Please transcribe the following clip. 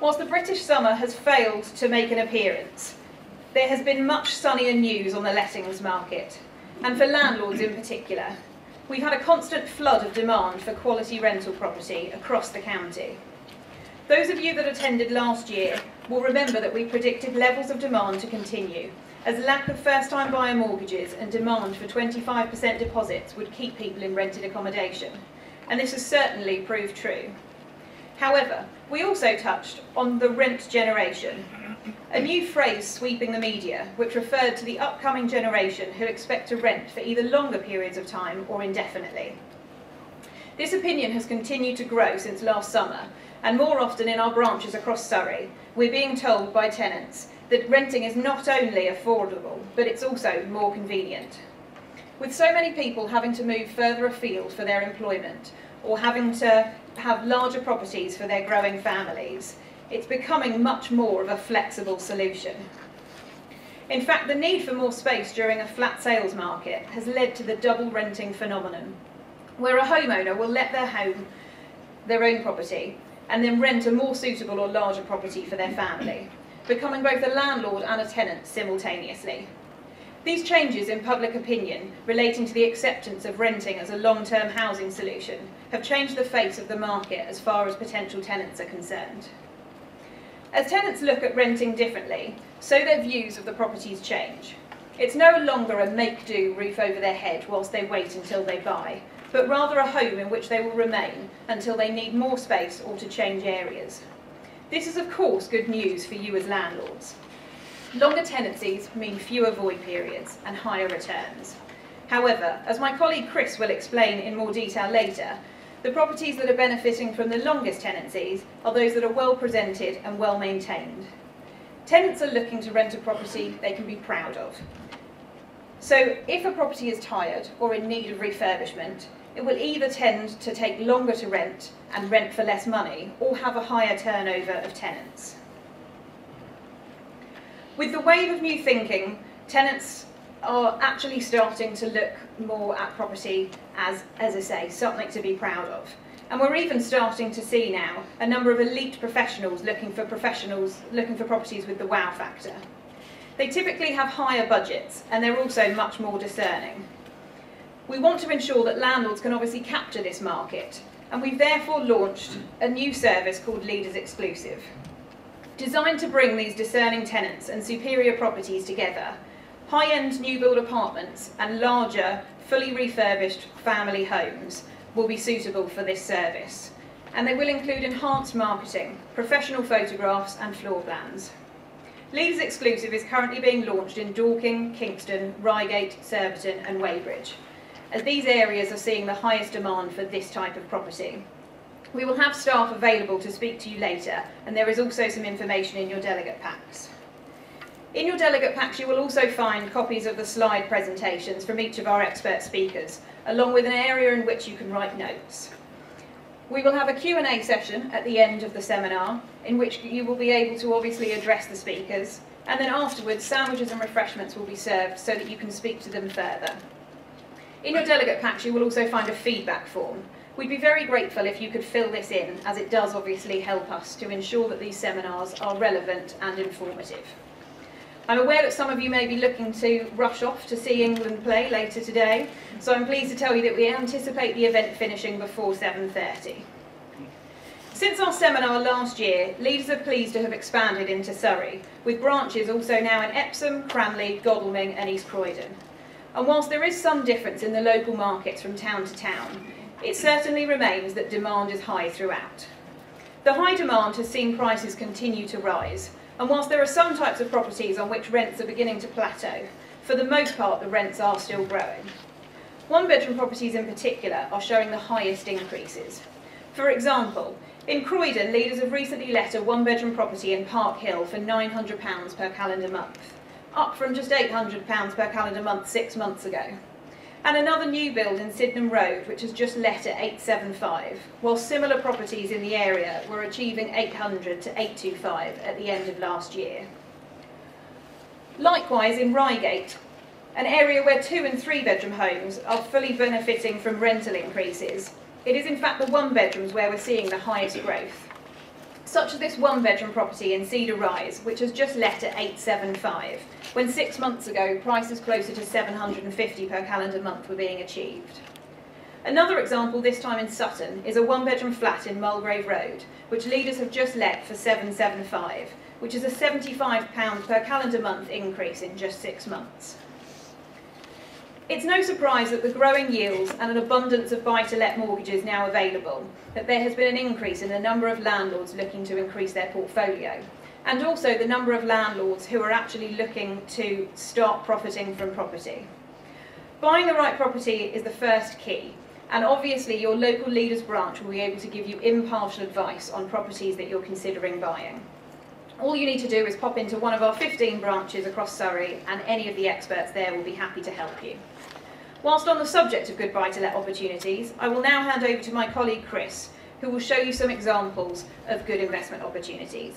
Whilst the British summer has failed to make an appearance, there has been much sunnier news on the lettings market, and for landlords in particular. We've had a constant flood of demand for quality rental property across the county. Those of you that attended last year will remember that we predicted levels of demand to continue, as lack of first-time buyer mortgages and demand for 25% deposits would keep people in rented accommodation, and this has certainly proved true. However, we also touched on the rent generation, a new phrase sweeping the media which referred to the upcoming generation who expect to rent for either longer periods of time or indefinitely. This opinion has continued to grow since last summer, and more often in our branches across Surrey, we're being told by tenants that renting is not only affordable, but it's also more convenient. With so many people having to move further afield for their employment, or having to have larger properties for their growing families, it's becoming much more of a flexible solution. In fact, the need for more space during a flat sales market has led to the double renting phenomenon, where a homeowner will let their own property, and then rent a more suitable or larger property for their family, becoming both a landlord and a tenant simultaneously. These changes in public opinion relating to the acceptance of renting as a long-term housing solution have changed the face of the market as far as potential tenants are concerned. As tenants look at renting differently, so their views of the properties change. It's no longer a make-do roof over their head whilst they wait until they buy, but rather a home in which they will remain until they need more space or to change areas. This is of course good news for you as landlords. Longer tenancies mean fewer void periods and higher returns. However, as my colleague Chris will explain in more detail later, the properties that are benefiting from the longest tenancies are those that are well presented and well maintained. Tenants are looking to rent a property they can be proud of. So if a property is tired or in need of refurbishment, it will either tend to take longer to rent and rent for less money, or have a higher turnover of tenants. With the wave of new thinking, tenants are actually starting to look more at property as I say, something to be proud of. And we're even starting to see now a number of elite professionals looking for properties with the wow factor. They typically have higher budgets, and they're also much more discerning. We want to ensure that landlords can obviously capture this market, and we've therefore launched a new service called Leaders Exclusive. Designed to bring these discerning tenants and superior properties together, high-end new build apartments and larger, fully refurbished family homes will be suitable for this service, and they will include enhanced marketing, professional photographs and floor plans. Leaders Exclusive is currently being launched in Dorking, Kingston, Reigate, Surbiton and Weybridge, as these areas are seeing the highest demand for this type of property. We will have staff available to speak to you later, and there is also some information in your delegate packs. In your delegate packs you will also find copies of the slide presentations from each of our expert speakers, along with an area in which you can write notes. We will have a Q&A session at the end of the seminar, in which you will be able to obviously address the speakers, and then afterwards sandwiches and refreshments will be served so that you can speak to them further. In your delegate packs you will also find a feedback form. We'd be very grateful if you could fill this in, as it does obviously help us to ensure that these seminars are relevant and informative. I'm aware that some of you may be looking to rush off to see England play later today, so I'm pleased to tell you that we anticipate the event finishing before 7:30. Since our seminar last year, leaders are pleased to have expanded into Surrey, with branches also now in Epsom, Cranley, Godalming and East Croydon. And whilst there is some difference in the local markets from town to town, it certainly remains that demand is high throughout. The high demand has seen prices continue to rise, and whilst there are some types of properties on which rents are beginning to plateau, for the most part the rents are still growing. One-bedroom properties in particular are showing the highest increases. For example, in Croydon, leaders have recently let a one-bedroom property in Park Hill for £900 per calendar month, up from just £800 per calendar month 6 months ago. And another new build in Sydenham Road, which has just let at £875, while similar properties in the area were achieving £800 to £825 at the end of last year. Likewise in Reigate, an area where 2- and 3-bedroom homes are fully benefiting from rental increases, it is in fact the one-bedrooms where we're seeing the highest growth. such as this one-bedroom property in Cedar Rise, which has just let at 875, when 6 months ago prices closer to 750 per calendar month were being achieved. Another example, this time in Sutton, is a one-bedroom flat in Mulgrave Road, which leaders have just let for 775, which is a £75 per calendar month increase in just 6 months. It's no surprise that with growing yields and an abundance of buy-to-let mortgages now available, that there has been an increase in the number of landlords looking to increase their portfolio, and also the number of landlords who are actually looking to start profiting from property. Buying the right property is the first key, and obviously your local Leaders branch will be able to give you impartial advice on properties that you're considering buying. All you need to do is pop into one of our 15 branches across Surrey, and any of the experts there will be happy to help you. Whilst on the subject of good buy-to-let opportunities, I will now hand over to my colleague Chris, who will show you some examples of good investment opportunities.